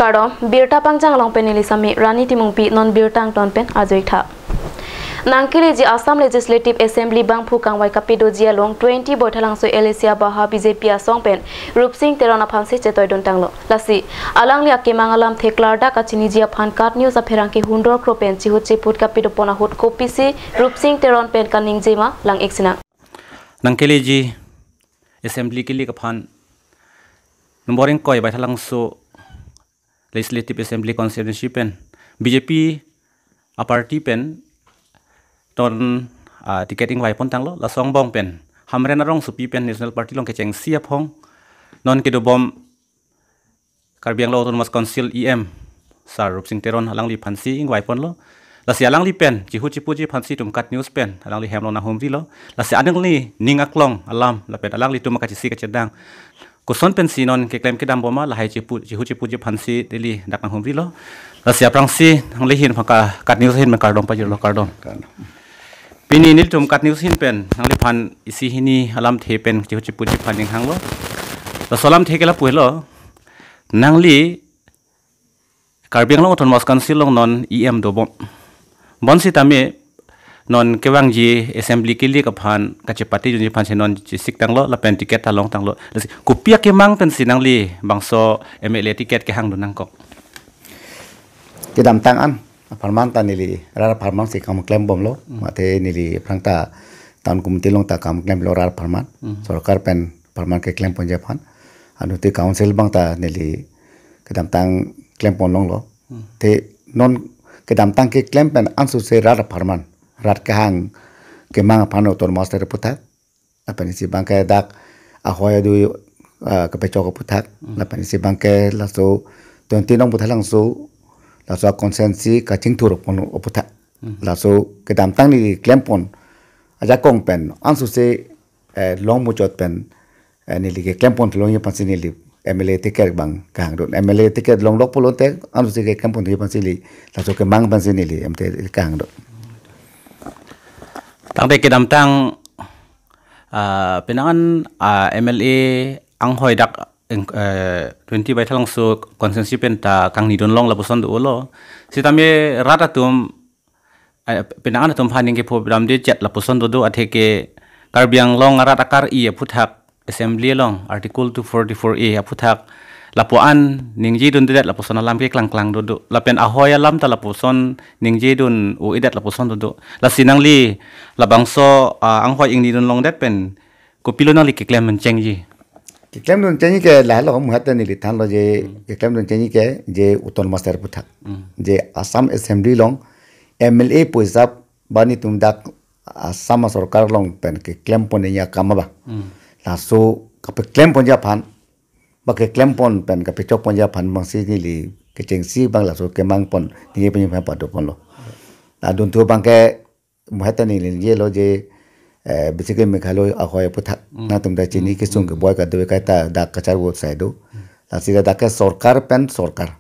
Karo, Birta Pangjang long penili sami Rani Timungpi non Birtang ton pen ajoitha. Nangkili ji Assam Legislative Assembly bang phukang wai kapido jia long 20 boithalang so Elesia baha BJP asong pen Rupsing Teron aphansi chetoi don tanglo lasi alang lia ke mangalam theklarda kachini jia phan kat news apherang ki hundor kro pen chihut chiput kapido pona hut kopisi Rupsing Teron pen kaning jema lang eksina Nangkili ji Assembly kili kaphan numboring koi baithalang so Legislative Assembly constituency pen BJP a party pen ton ticketing vai pon tanglo la song bong pen hamren arong supi pen national party long kecheng siap hong non kido bom Karbiang lo autonomous council sar Rupsing Teron alang li phansi ing vai pon lo la si alang li pen chi hu chi pu chi phansi tum kat news pen alang li hem lo na hum vi lo la si adeng li ningak long alam la pen alang li tum ka chi si ka chedang kuson pen si non ke claim ke dam boma la hai chi hu chi pu chi phansi deli dak na hum vi lo la si aprang si hang li hin phaka kat news hin ma kardom pa jir lo kardom Pini nil tum kat news hin pen nang lipan isi hini alam the pen chi chi puji paning hang lo la solam the kela puelo nang li Karbiang lo autonomous council long non do bon si tame non kewang ji assembly kili ka phan ka chepati ji phan non chi sik tang lo la pen ticket ta long tang lo kupia ke mang pen si nang li bangso MLA ticket ke hang do nang ko ke dam tang an Parman ta nili rara parman si kamu klaim bom lo mate nili prangta tahun kumti long ta kamu klaim lo rara parman sorkar pen parman ke klaim ponja pan anu ti council bang ta nili kedam tang klaim pon long lo te non kedam tang ke klaim pen ansu se rara parman rat ke hang ke mang pan otor master putat apa ni si bang ke dak ahoya du ke pechok putat apa ni si bang ke laso tonti nong putat langsung laso konsensi kacing turuk pon oputa laso kedam tang ni klaim pon aja kong pen ansu se long muchot pen ni li klaim pon long ye pansi ni li MLA ticket bang kang do MLA ticket long lok polo te ansu se klaim pon ye pansi li laso ke mang pansi ni li MT kang do tang te kedam tang penangan MLA ang hoi dak 20 by thalang so consensus pen ta kang ni don long la poson do lo si tame rata tum penangan tum phaning ke program de chat la poson do atheke Karbiang long rata kar I puthak assembly long article 244A puthak lapoan ningji dun de la poson alam ke klang klang do la pen ahoya lam ta la poson ningji dun o idat la poson do la sinang li la bangso ang hoi ing ni dun long det pen ko pilo na li ke claim men chengji Klaim don chanyi ke la lo muhata ni litan lo je klaim don chanyi ke je uton master puthak je Assam Assembly long MLA puisap bani tum dak Assam sarkar long pen ke klaim pon ya kamaba la so ka pe klaim pon ja phan ba ke klaim pon pen ka pe chok pon ja phan bang si ni li ke chengsi bang la so ke mang pon ni pe pa pa do pon lo la don tu bang ke muhata ni je lo je basically mekhalo ahoy puthak na tumda chini ke sung boy ka dewe kai ta dak kachar wo sai do la sira dak sarkar pen sarkar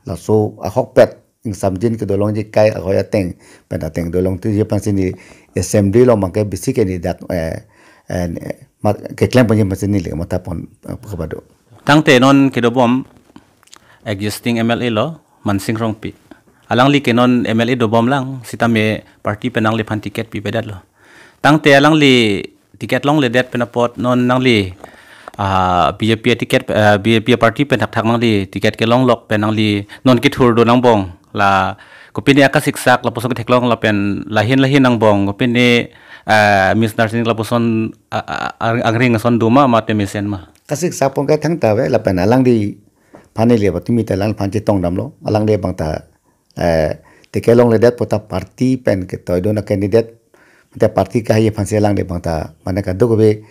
la so ahok pet ing samjin ke dolong ji kai ahoy ateng pen ateng dolong tu je pansin ni assembly lo mangke basically dak ke claim panjim pansin ni le mata pon khobado tang te non ke do bom existing MLA lo mansing rong pi alang li ke non MLA do bom lang sitame party penang le phan ticket pi bedat lo tang te alang li ticket long le det penapot non nang li BJP ticket BJP party pen thak mang li ticket ke long lok penang li non ki thur do nang bong la kopini aka siksak la poson ke long la pen lahin nang bong kopini miss nursing la poson agring son duma ma te misen ma kasik sapong ka thang ta we la pen alang di phani le batimi ta lang phan che tong dam lo alang de bang ta ticket long le det pota party pen ke toy do na candidate Mata parti kahaya fansi lang de bangta mana ka dogo be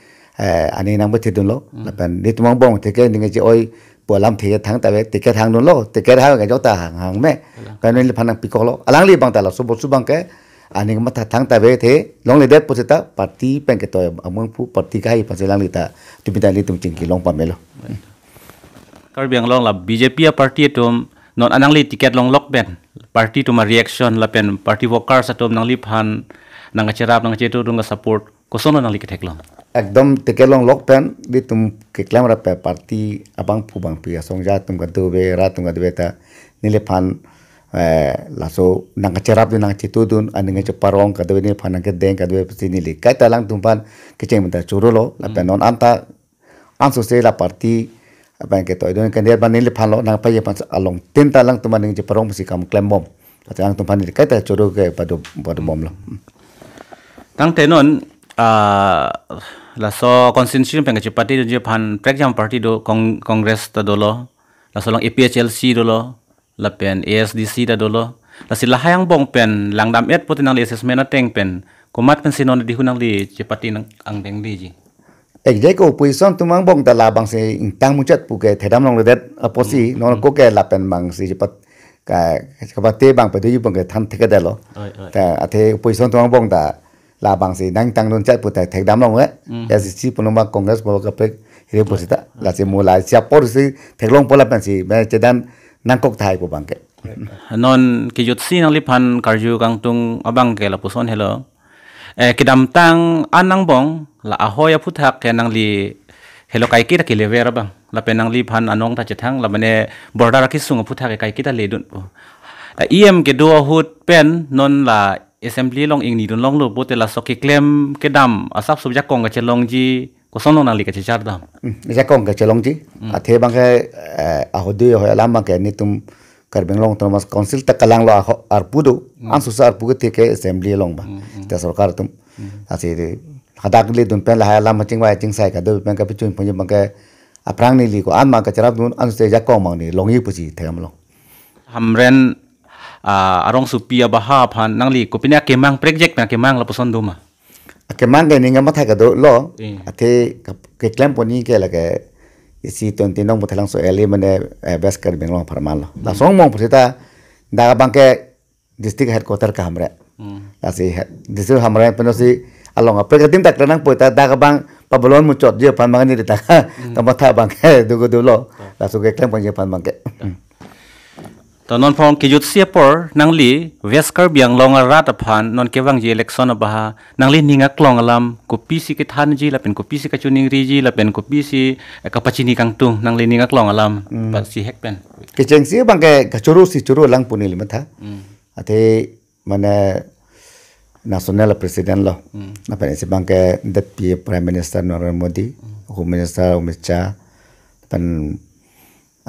ani nang bete dun lo lapan ni tumang bong teke ninge je oi bolam the thang ta be teke thang dun lo teke ha ga jota hang me ka ni le phanang pikok lo alang li bangta la so bo su bang ke ani mata thang ta be the long le det posita parti pen ke toy among pu parti kahaya fansi lang li ta tu bita li tum chingki long pa melo Karbiang long la BJP party tum non anang li ticket long lok ben party tum reaction la pen party workers atum nang li phan nang cerap nang cetu dung support ก็ส่งนั่งลีกเทคลองएकदम tekelong lokpen di tum ke klam ra pe parti abang pu bang pia songja tum ka dobe ra tum ka debeta nile pan la so nang cerap du nang citu dun aninga ce parong ka dobe ni pan ke deng ka dobe psi nili kai ta lang tum pan ke ceng menta churulo la pe non anta anso se la parti abang ke toy don kan dia ban nile pan lo nang pa ye pan along tin ta lang tum aninga ce parong psi kam klem bom ta lang tum pan ni kai ta churu ke padu bom lo tang tenon la so constitution peng ke parti do pan Pangjang party do congress ta dolo la so long APHLC dolo la pen ASDC ta dolo la sila hayang bong pen langdam et potinang li assessment na teng pen komat pen sinon di hunang li che parti nang ang deng di ji ek ko opposition tumang bong ta labang se intang muchat pu ke thedam long det aposi non ko ke la pen mang si pat ka te bang pe du bong ke than theka dalo ta athe opposition tumang bong ta la bang si nang tang non chat pu ta thek dam long ya si punong ba congress bo ka pe hire posita la se mula sia por si thek long pola pen si me chedan nang kok thai pu bang ke non ki jot si nang li pan karju kang tung abang ke la puson hello kidam tang anang bong la ahoya puthak ke nang li hello kai ki ta ki lever bang la pen nang li pan anong ta chethang la mane border ki sung puthak kai ki ta le dun em ke do hut pen non la assembly long ing ni don long lo bote la soki claim ke dam asap subjak kong ke long ji ko sono nang li ke char dam ja kong ke long ji athe bang ke ahodu ho alam bang ke ni tum kar beng long thomas council ta kalang lo arpudu ansu sar pu ke ke assembly long ba ta sarkar tum ase hadak le dun pen la alam ma chingwa ching sai ka do pen ka pichun pon bang ke aprang ni li ko an ma ka charap dun ansu se ja kong mang ni long yi pu ji them lo hamren arong supia baha phan nangli kopina kemang project na kemang la poson duma kemang ke ninga mathai ka do lo athe ke claim poni ke la ke isi ton tinong muthalang so ele mane best kar benglong pharman lo la song mong phita da bang ke district headquarter ka hamre la si district hamre penosi along a pregatim tak nang poita da bang pabolon mu chot je phan mang ni ta ta matha bang ke do lo la so ke claim poni phan bang ke to non phong ki jut siapor nangli veskar biang long rat aphan non kewang ji election abaha nangli ninga klong alam ko pisi ke than ji la pen ko pisi ka chuning ri ji la pen ko pisi ka pachini kang tung nangli ninga klong alam pa si hek pen ke cheng si bang ke churu si churu lang punil matha ate mane national president lo na pen si bang ke deputy prime minister Narendra Modi home minister Amit Shah pen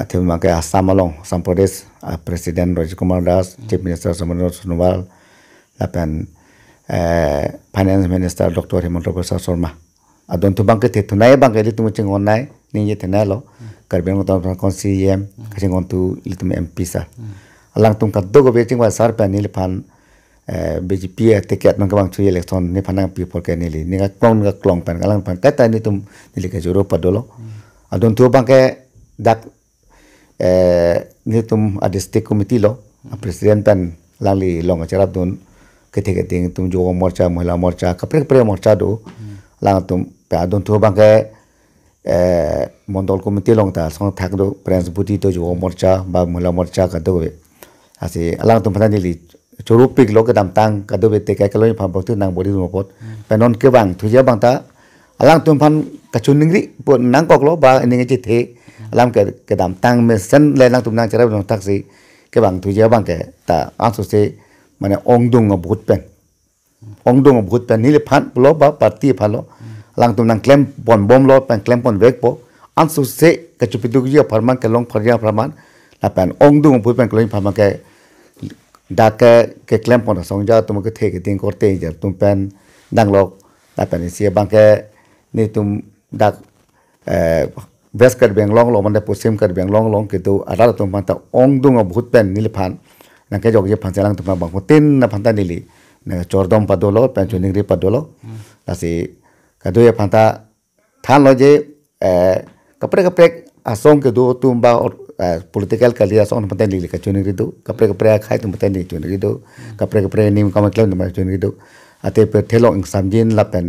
athe mangke Assam along Assam Pradesh President Raj Kumar Das Chief Minister Samanor Sonowal lapen Finance Minister Dr. Hemant Prasad Sharma adon tu bangke te tunai bangke li tu ching onai ni ye tenalo karbeng to kon CM kaching on tu li tu MP sa alang tum ka dogo be ching wa sar pa ni le pan BJP te ket nang bang chu election ni phanang people ke ni li ni ga klong pan alang pan ta ni tum ni le ke juro padolo adon tu bangke dak ni tum a district committee lo president pen langli long charap dun ke ting tum jo morcha mahila morcha kapre morcha do lang tum pe adon tu bang ke mondol committee long ta song thak do prince buti to jo morcha ba mahila morcha ka do ase alang tum phani li churupik lo ke dam tang ka do te ka kaloi pham bok tu nang bodi mo pot pe non ke bang thu ja bang ta alang tum phan ka chuningri po nang kok lo ba ni chi the alam ke dam tang me sen le lang tum nang charap long taksi ke bang thu ja bang ke ta asu se mane ongdung obut pen ni le phan lo ba party phalo lang tum nang claim bon bom lo pen claim pon vek po ansu se ke chupidu ji pharman ke long pharja pharman la pen ongdung obut pen kloi pharman ke da ke claim pon songja tum ke the ke ting korte je tum pen dang lo la pen se bang ke ni tum dak best kar beng long man de posim kar beng long ke tu ara tum pan ta ongdung obut pen ni le phan nang ke jog je phan jalang tum bang tin na phan ta ni li na chordom padolo pen chuning ri padolo la si ka do ye phan ta than lo je kapre asong ke do tum ba political career song phan ta ni li ka chuning ri do kapre khai tum phan ni chuning ri do kapre nim kam klem tum chuning ri do ate pe thelo ing samjin la pen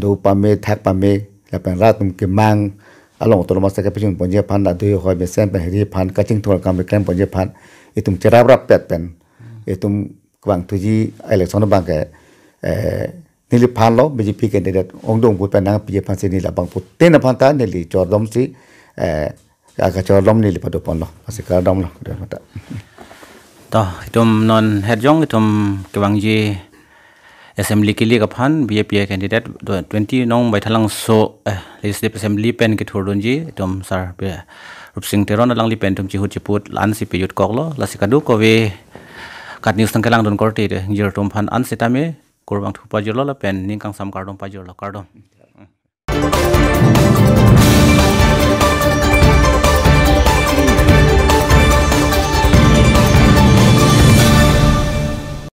do pa me thak pa me la pen ra tum ke mang along to ma sa ka pechun ponje phan da do ho be sem pe ri phan ka ching thor kam klem ponje phan itum cherab rap pet pen itum kwang tuji election bang ke nili phan lo BJP candidate ongdong bu pen nang PJ phan si nila bang put ten phan ta nili chordom si aga chordom nili padu pon lo asi ka dom lo de mata to itum non herjong itum kewangji assembly kili kaphan BJP candidate 20 nong bai thalang so legislative assembly pen ki thurdunji itum sar Rupsing Teron alang li pen tum chi hut lan si peyut koklo lasikadu ko we kat news tang kelang don korte de jir tum phan an setame kurbang thupa jirlo la pen ning kang sam kardom pa jirlo kardom